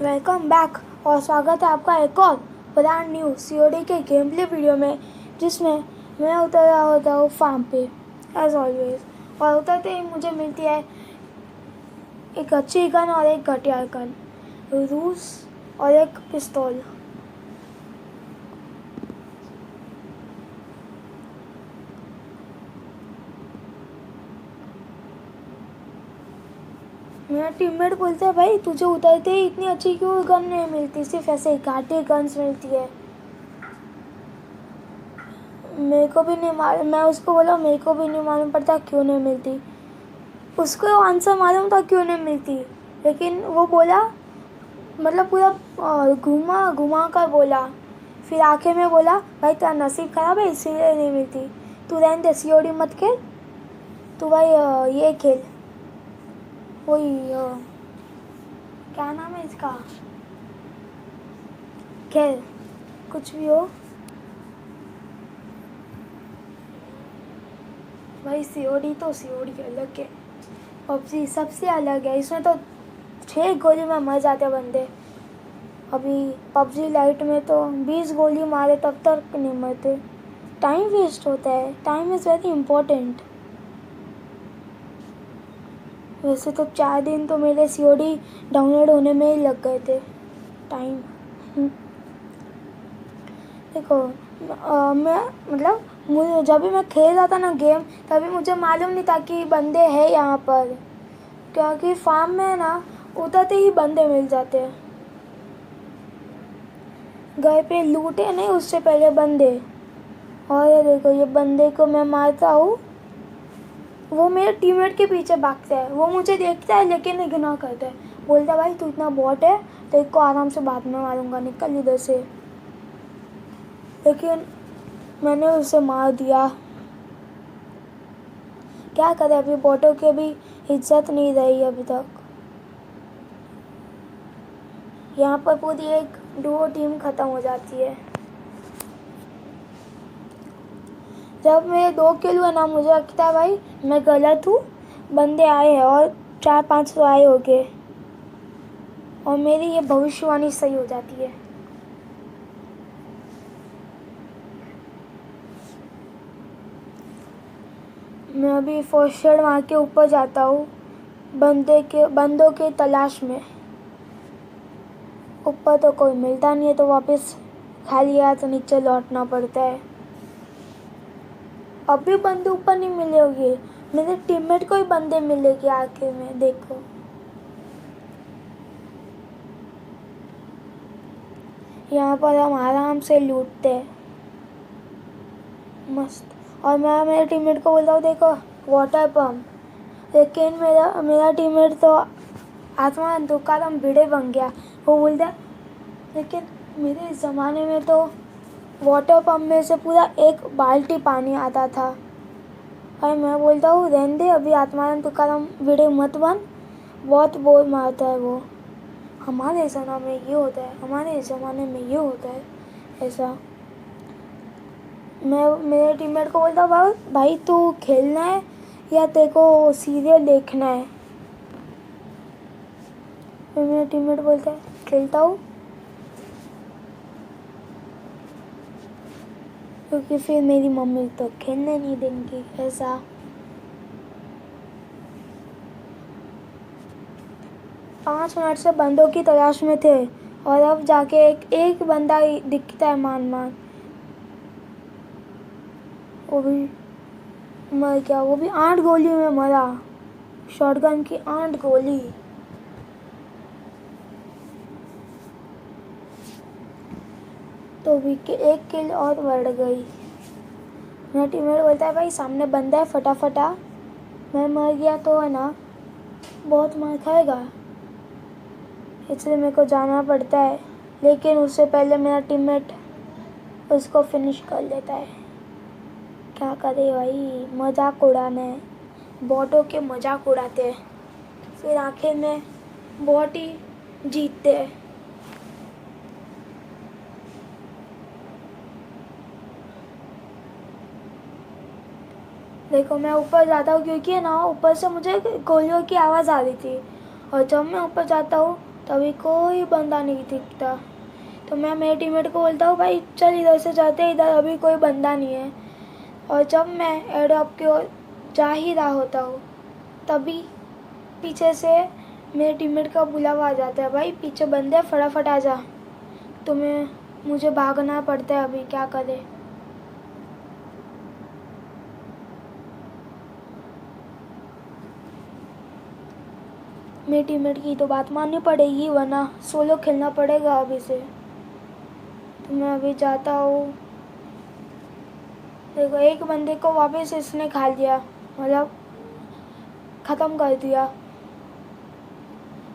Welcome back और स्वागत है आपका एक और ब्रांड न्यू COD के गेम प्ले वीडियो में, जिसमें मैं उतर रहा होता हूँ फार्म पे एज ऑलवेज। और उतरते ही मुझे मिलती है एक अच्छी गन और एक घटिया गन, रूस और एक पिस्तौल। मेरा टीममेट बोलता है, भाई तुझे उतरते ही इतनी अच्छी क्यों गन नहीं मिलती, सिर्फ ऐसे घाटी गन्स मिलती है। मेरे को भी नहीं मालूम, मैं उसको बोला मेरे को भी नहीं मालूम पड़ता क्यों नहीं मिलती। उसको आंसर मालूम था क्यों नहीं मिलती, लेकिन वो बोला, मतलब पूरा घुमा घुमा कर बोला। फिर आखिर में बोला, भाई तेरा नसीब खराब है इसीलिए नहीं मिलती, तू रहने दे, COD मत खेल, तू भाई ये खेल, वही क्या नाम है इसका, खेल कुछ भी हो भाई। COD तो COD अलग है, PUBG सबसे अलग है। इसमें तो 6 गोली में मर जाते बंदे। अभी PUBG लाइट में तो 20 गोली मारे तब तक नहीं मरते। टाइम वेस्ट होता है, टाइम इज़ वेरी इम्पोर्टेंट। वैसे तो 4 दिन तो मेरे COD डाउनलोड होने में ही लग गए थे टाइम। देखो मैं मतलब मुझे जब भी मैं खेल रहा था ना गेम, तभी मुझे मालूम नहीं था कि बंदे हैं यहाँ पर, क्योंकि फार्म में ना उतरते ही बंदे मिल जाते हैं। घर पे लूटे नहीं उससे पहले बंदे। और ये देखो, ये बंदे को मैं मारता हूँ, वो मेरे टीममेट के पीछे भागता है, वो मुझे देखता है लेकिन इग्नोर करता है, बोलता है भाई तू इतना बॉट है तो इसको आराम से बाद में मारूंगा, निकल इधर से। लेकिन मैंने उसे मार दिया। क्या करें, अभी बॉटों की भी इज्जत नहीं रही अभी तक। यहाँ पर पूरी एक डुओ टीम ख़त्म हो जाती है। जब मेरे 2 किल हुए ना, मुझे लगता है भाई मैं गलत हूँ, बंदे आए हैं और 400-500 आए होंगे, और मेरी ये भविष्यवाणी सही हो जाती है। मैं अभी फर्स्ट एड वहाँ के ऊपर जाता हूँ, बंदों के तलाश में। ऊपर तो कोई मिलता नहीं है, तो वापस खाली हाथ नीचे लौटना पड़ता है। अब भी बंदे ऊपर नहीं मिले होंगे, मेरे टीममेट को ही बंदे मिलेंगे आखिर में। देखो यहाँ पर हम आराम से लूटते हैं, मस्त। और मैं मेरे टीममेट को बोलता हूँ, देखो वाटर पम्प, लेकिन मेरा टीममेट तो आत्मा तुकाराम भिड़े बन गया। वो बोलता है, लेकिन मेरे ज़माने में तो वाटर पम्प में से पूरा 1 बाल्टी पानी आता था। और मैं बोलता हूँ रहने दे, अभी आत्माराम तुकाराम भिड़े मत बन, बहुत बोल मारता है वो। हमारे ज़माने में ये होता है, हमारे ज़माने में ये होता है, ऐसा। मैं मेरे टीममेट को बोलता हूँ, भाई तू खेलना है या तेरे को सीरियल देखना है। फिर मेरा टीममेट बोलता है खेलता हूँ, क्योंकि फिर मेरी मम्मी तो खेलने नहीं देंगी, ऐसा। पाँच मिनट से बंदों की तलाश में थे, और अब जाके एक बंदा ही दिखता है मान मान, वो भी मर गया। वो भी 8 गोली में मरा, शॉटगन की 8 गोली। तो भी एक किल और बढ़ गई। मेरा टीममेट बोलता है, भाई सामने बंदा है, फटाफट आ। मैं मर गया तो है ना, बहुत मार खाएगा, इसलिए मेरे को जाना पड़ता है। लेकिन उससे पहले मेरा टीममेट उसको फिनिश कर लेता है। क्या करे भाई, मजाक उड़ाना है, बॉटों के मजाक उड़ाते हैं, फिर आखिर में बॉट ही जीतते हैं। देखो मैं ऊपर जाता हूँ, क्योंकि ना ऊपर से मुझे गोलियों की आवाज़ आ रही थी, और जब मैं ऊपर जाता हूँ तभी कोई बंदा नहीं दिखता। तो मैं मेरे टीममेट को बोलता हूँ भाई चल इधर से जाते, इधर अभी कोई बंदा नहीं है। और जब मैं एयरड्रॉप की ओर जा ही रहा होता हूँ तभी पीछे से मेरे टीममेट का बुलावा आ जाता है, भाई पीछे बंदे फटाफट आ जा। मुझे भागना पड़ता है, अभी क्या करें। मेरे टीममेट की तो बात माननी पड़ेगी वरना सोलो खेलना पड़ेगा अभी से। तो मैं अभी जाता हूँ। देखो एक बंदे को वापस इसने खा लिया, मतलब ख़त्म कर दिया।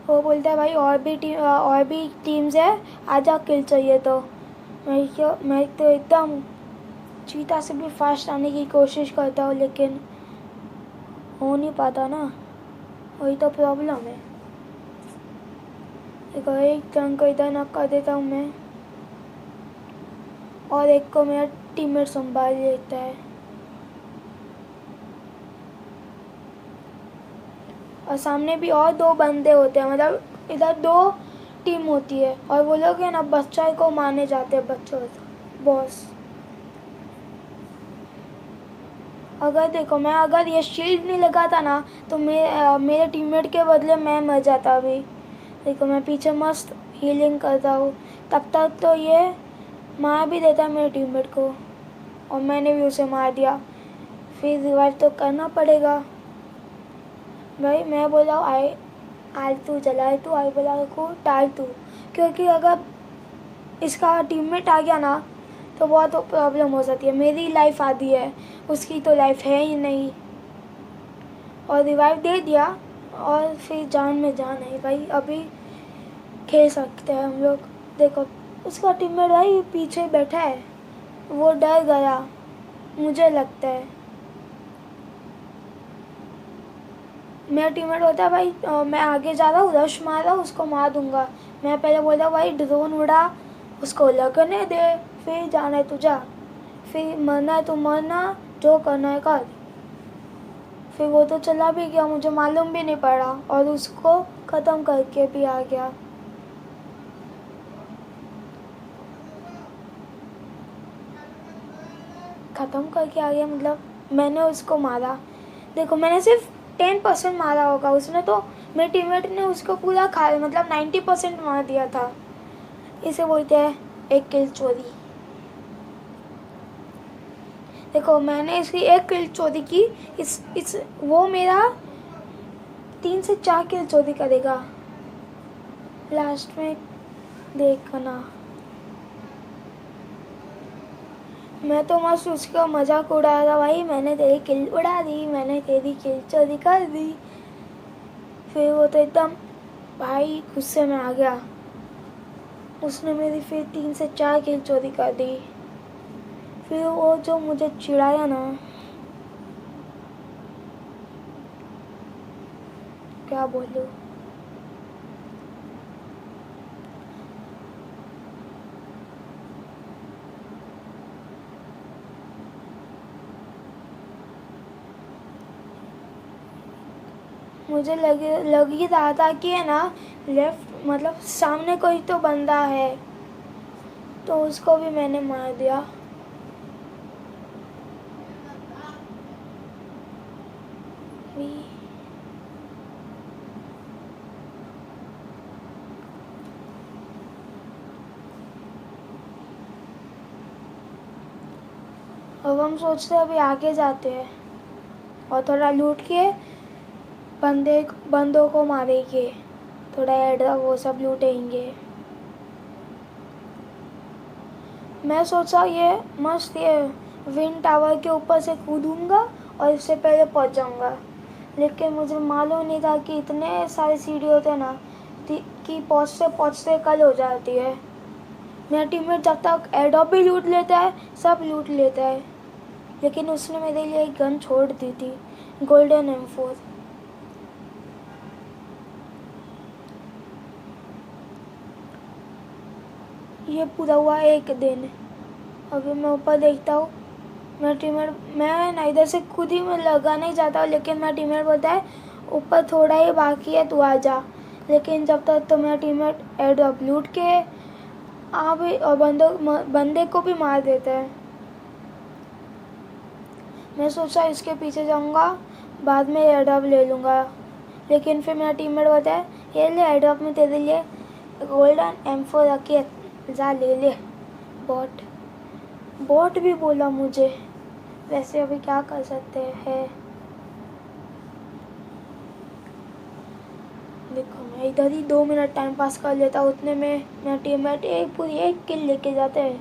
वो बोलता है भाई और भी टीम्स है, आजा किल चाहिए। तो मैं तो एकदम चीता से भी फास्ट आने की कोशिश करता हूँ लेकिन हो नहीं पाता ना, वही तो प्रॉब्लम है। देखो एक जन को इधर नॉक कर देता हूँ मैं और एक को मेरा टीममेट संभाल लेता है। और सामने भी और 2 बंदे होते हैं, मतलब इधर 2 टीम होती है और वो लोग है ना बच्चा को मारने जाते हैं, बच्चों बॉस। अगर ये शील्ड नहीं लगाता ना तो मेरे टीममेट के बदले मैं मर जाता अभी। देखो मैं पीछे मस्त हीलिंग करता हूँ, तब तक तो ये मार भी देता है मेरे टीममेट को और मैंने भी उसे मार दिया। फिर रिवाइव तो करना पड़ेगा भाई। मैं बोला आल तू जलाए तू, आई बोला को टाल तू, क्योंकि अगर इसका टीममेट आ गया ना तो बहुत प्रॉब्लम हो सकती है। मेरी लाइफ आधी है, उसकी तो लाइफ है ही नहीं। और रिवाइव दे दिया और फिर जान में जान है भाई, अभी खेल सकते हैं हम लोग। देखो उसका टीममेट भाई पीछे बैठा है, वो डर गया मुझे लगता है। मेरा टीममेट होता है भाई मैं आगे जा रहा हूँ, रश मार रहा हूँ, उसको मार दूंगा। मैं पहले बोला भाई ड्रोन उड़ा, उसको लगने दे, फिर जाना है तू जा, फिर मरना है तो मरना, जो करना है कर। फिर वो तो चला भी गया, मुझे मालूम भी नहीं पड़ा और उसको ख़त्म करके भी आ गया। ख़त्म करके आ गया मतलब मैंने उसको मारा। देखो मैंने सिर्फ 10% मारा होगा, उसने तो मेरे टीममेट ने उसको पूरा खा मतलब 90% मार दिया था। इसे बोलते हैं एक किल चोरी। देखो मैंने इसकी 1 किल चोरी की, वो मेरा 3 से 4 किल चोरी करेगा लास्ट में, देखना। मैं तो मस्त उसका मजाक उड़ा रहा, भाई मैंने तेरी किल उड़ा दी, मैंने तेरी किल चोरी कर दी। फिर वो तो एकदम भाई गुस्से में आ गया, उसने मेरी फिर 3 से 4 किल चोरी कर दी। फिर वो जो मुझे चिढ़ाया ना, क्या बोलूं। मुझे लग ही रहा था कि है ना लेफ्ट मतलब सामने कोई तो बंदा है, तो उसको भी मैंने मार दिया। अब हम सोचते हैं अभी आगे जाते हैं और थोड़ा लूट के बंदों को मारेंगे, थोड़ा एड्रा वो सब लूटेंगे। मैं सोचा ये मस्त ये विंड टावर के ऊपर से कूदूंगा और इससे पहले पहुंच जाऊंगा, लेकिन मुझे मालूम नहीं था कि इतने सारे सीढ़ी होते हैं ना कि पहुंचते कल हो जाती है। मेरा टीममेट जब तक एडॉप भी लूट लेता है, सब लूट लेता है, लेकिन उसने मेरे लिए एक गन छोड़ दी थी, गोल्डन M4। ये पूरा हुआ 1 दिन। अभी मैं ऊपर देखता हूँ, मेरा टीममेट, मैं ना इधर से खुद ही मैं लगाने जाता हूँ, लेकिन मेरा टीममेट बोलता है ऊपर थोड़ा ही बाकी है तू आ जा। लेकिन जब तक तो मेरा टीममेट एयर ड्रॉप लूट के आ भी और बंदे को भी मार देता है। मैं सोचा इसके पीछे जाऊंगा, बाद में एयर ड्रॉप ले लूँगा, लेकिन फिर मेरा टीममेट बोलता है ये ले एयर ड्रॉप में तेरे लिए गोल्डन M4 रखी, जा ले ले। बॉट भी बोला मुझे। वैसे अभी क्या कर सकते हैं। देखो मैं इधर ही 2 मिनट टाइम पास कर लेता हूँ, उतने में मेरा टीममेट पूरी एक किल लेके जाते हैं।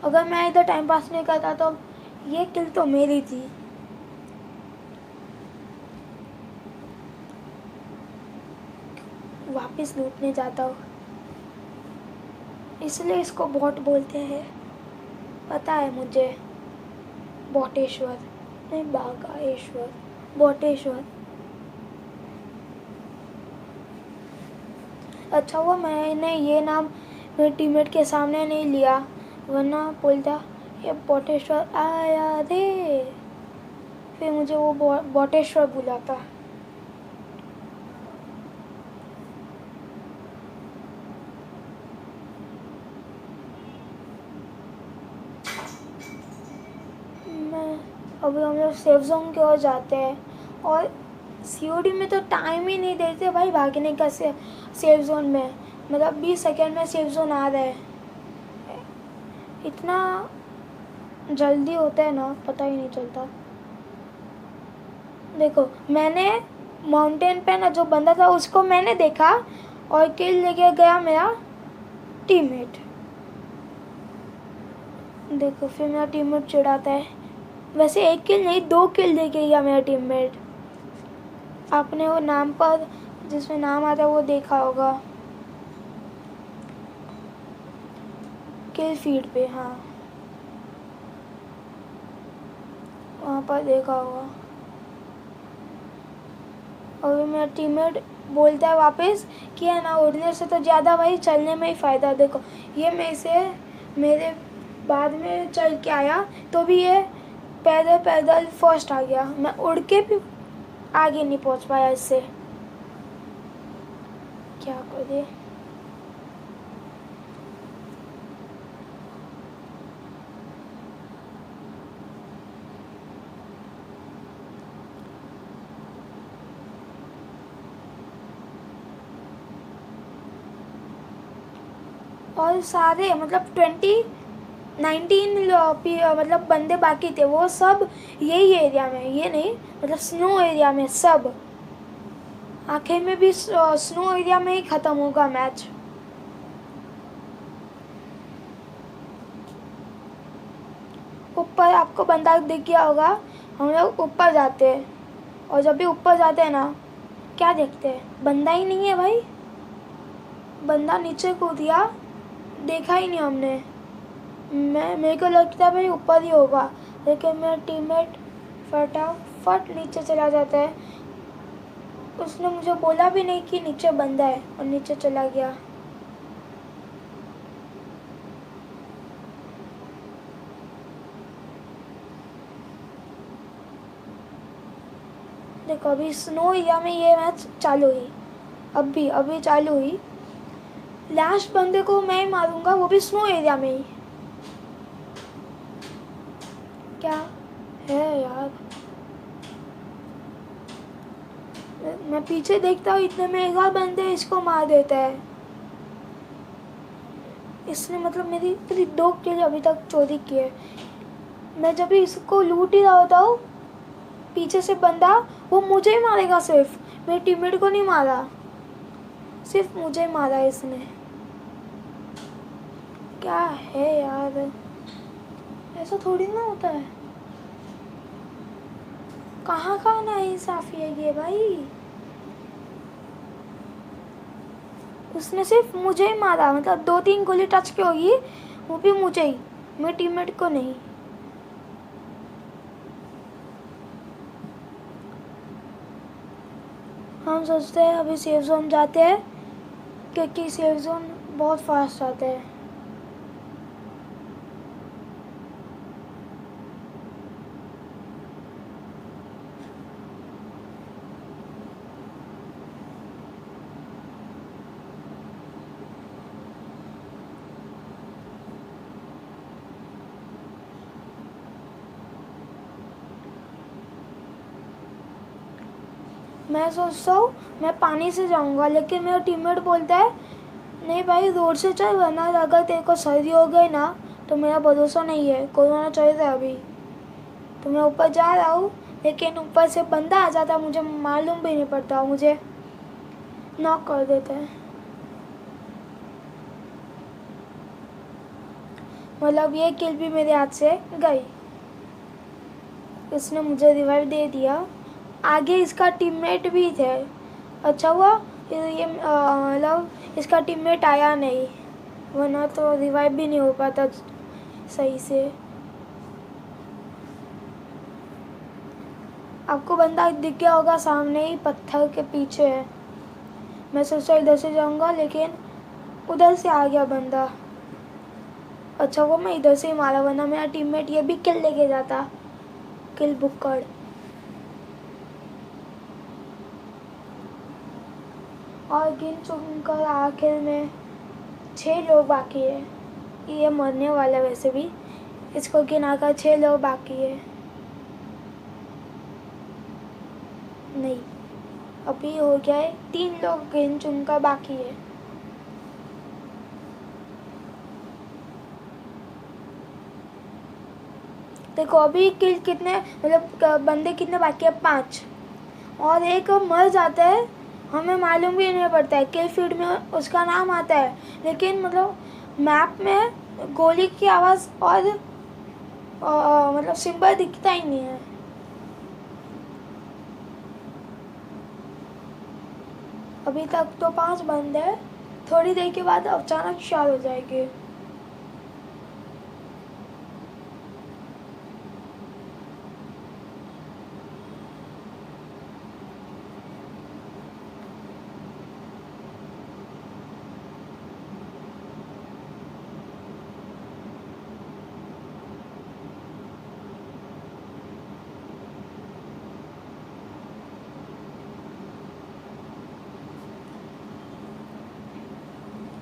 अगर मैं इधर टाइम पास नहीं करता तो ये किल तो मेरी थी। वापस लूटने जाता हूँ, इसलिए इसको बॉट बोलते हैं, पता है मुझे। बॉटेश्वर नहीं, बागाएश्वर, बॉटेश्वर। अच्छा हुआ मैंने ये नाम मेरे टीममेट के सामने नहीं लिया, वरना बोलता ये बॉटेश्वर आया रे, फिर मुझे वो बॉटेश्वर बुलाता। अभी हम लोग सेफ जोन की ओर जाते हैं, और COD में तो टाइम ही नहीं देते भाई भागने का। सेफ जोन में मतलब 20 सेकेंड में सेफ जोन आ रहा है, इतना जल्दी होता है ना, पता ही नहीं चलता। देखो मैंने माउंटेन पे ना जो बंदा था उसको मैंने देखा और किल लेके गया मेरा टीममेट। देखो फिर मेरा टीममेट चिढ़ाता है। वैसे एक किल नहीं, 2 किल लेके गया मेरा टीममेट। आपने वो नाम पर जिसमें नाम आता है वो देखा होगा, किल फीड पे, हाँ वहाँ पर देखा होगा। और मेरा टीममेट बोलता है वापस कि है ना, उड़ने से तो ज़्यादा भाई चलने में ही फ़ायदा। देखो ये मैं से मेरे बाद में चल के आया तो भी ये पैदल पैदल फर्स्ट आ गया, मैं उड़ के भी आगे नहीं पहुंच पाया इससे। क्या करे। और सारे मतलब 19 मतलब बंदे बाकी थे, वो सब यही एरिया में, ये नहीं मतलब स्नो एरिया में सब। आखिर में भी स्नो एरिया में ही ख़त्म होगा मैच। ऊपर आपको बंदा दिख गया होगा, हम लोग ऊपर जाते हैं, और जब भी ऊपर जाते हैं ना क्या देखते हैं, बंदा ही नहीं है भाई। बंदा नीचे कूद दिया, देखा ही नहीं हमने। मेरे को लगता है भाई ऊपर ही होगा, लेकिन मेरा टीममेट फटाफट नीचे चला जाता है। उसने मुझे बोला भी नहीं कि नीचे बंदा है, और नीचे चला गया। देखो अभी स्नो एरिया में ये मैच चालू हुई, अभी चालू हुई। लास्ट बंदे को मैं ही मारूंगा, वो भी स्नो एरिया में ही। क्या है यार, मैं पीछे देखता हूँ, इतने में एक और बंदे इसको मार देता है। इसने मतलब मेरी पूरी 2 किल अभी तक चोरी की है। मैं जब भी इसको लूट ही रहा होता हूँ, पीछे से बंदा वो मुझे ही मारेगा, सिर्फ मेरे टीममेट को नहीं मारा, सिर्फ मुझे ही मारा इसने। क्या है यार, ऐसा थोड़ी ना होता है। कहाँ का ना इंसाफी है ये भाई। उसने सिर्फ मुझे ही मारा, मतलब 2-3 गोली टच की होगी, वो भी मुझे ही, मेरे टीममेट को नहीं। हम सोचते हैं अभी सेफ जोन जाते हैं, क्योंकि सेफ जोन बहुत फास्ट आते हैं। मैं सोचता हूँ मैं पानी से जाऊँगा, लेकिन मेरा टीममेट बोलता है नहीं भाई रोड से चल, वरना अगर तेरे को सर्दी हो गई ना तो मेरा भरोसा नहीं है, कोरोना चल रहा है अभी। तो मैं ऊपर जा रहा हूँ, लेकिन ऊपर से बंदा आ जाता है, मुझे मालूम भी नहीं पड़ता, मुझे नॉक कर देता है। मतलब ये किल भी मेरे हाथ से गई। इसने मुझे रिवाइव दे दिया। आगे इसका टीममेट भी थे। अच्छा हुआ ये मतलब इसका टीममेट आया नहीं, वरना तो रिवाइव भी नहीं हो पाता सही से। आपको बंदा दिख गया होगा सामने ही, पत्थर के पीछे है। मैं सोचा इधर से जाऊंगा, लेकिन उधर से आ गया बंदा। अच्छा वो मैं इधर से ही मारा, वरना मेरा टीममेट ये भी किल लेके जाता। किल बुक्कड़। और गिन चुनकर आखिर में 6 लोग बाकी है। ये मरने वाला है वैसे भी, इसको गिनाकर 6 लोग बाकी है। नहीं, अभी हो गया है 3 लोग गिन चुनकर बाकी है। देखो अभी किल कितने, मतलब बंदे कितने बाकी है, 5। और एक मर जाता है, हमें मालूम भी नहीं पड़ता है, किल फीड में उसका नाम आता है, लेकिन मतलब मैप में गोली की आवाज़ और मतलब सिंबल दिखता ही नहीं है। अभी तक तो 5 बंदे हैं, थोड़ी देर के बाद अचानक 4 हो जाएंगे।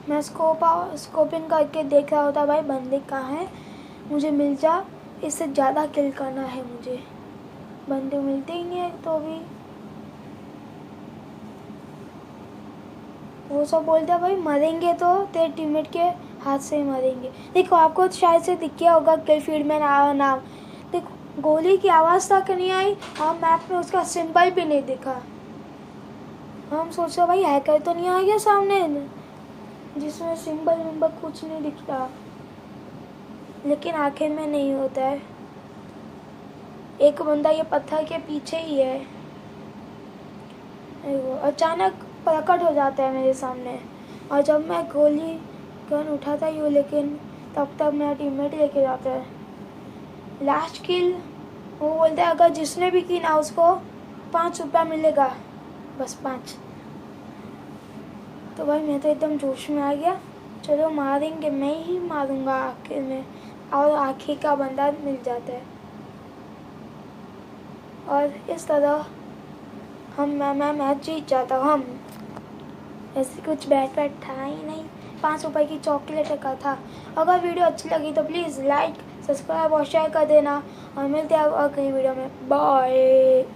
मैं स्कोपिंग करके देख रहा होता भाई बंदे कहाँ हैं, मुझे मिल जा, इससे ज़्यादा किल करना है मुझे। बंदे मिलते ही नहीं है तो भी वो सब बोलते हैं भाई मरेंगे तो तेरे टीममेट के हाथ से ही मरेंगे। देखो आपको शायद से दिख गया होगा किल फील्ड में नाम। देखो गोली की आवाज़ तक नहीं आई और मैप में उसका सिंबल भी नहीं दिखा। हम सोचा भाई हैकर तो नहीं आ गया सामने जिसमें सिंबल विंबल कुछ नहीं दिखता, लेकिन आखिर में नहीं होता है। एक बंदा ये पत्थर के पीछे ही है, वो अचानक प्रकट हो जाता है मेरे सामने। और जब मैं गोली गन उठाता ही हूँ, लेकिन तब तक मेरा टीममेट लेके जाता है। लास्ट किल वो बोलता है अगर जिसने भी की ना उसको 5 रुपया मिलेगा, बस 5। तो भाई मैं तो एकदम जोश में आ गया, चलो मारेंगे, मैं ही मारूंगा आखिर में। और आखिर का बंदा मिल जाता है और इस तरह मैं मैच जीत जाता हूँ। हम ऐसे कुछ बैट था ही नहीं, 5 रुपए की चॉकलेट का था। अगर वीडियो अच्छी लगी तो प्लीज़ लाइक सब्सक्राइब और शेयर कर देना, और मिलते हैं अगली वीडियो में। बाय।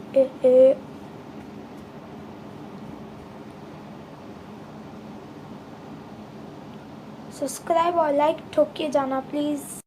सब्सक्राइब और लाइक ठोक के जाना प्लीज़।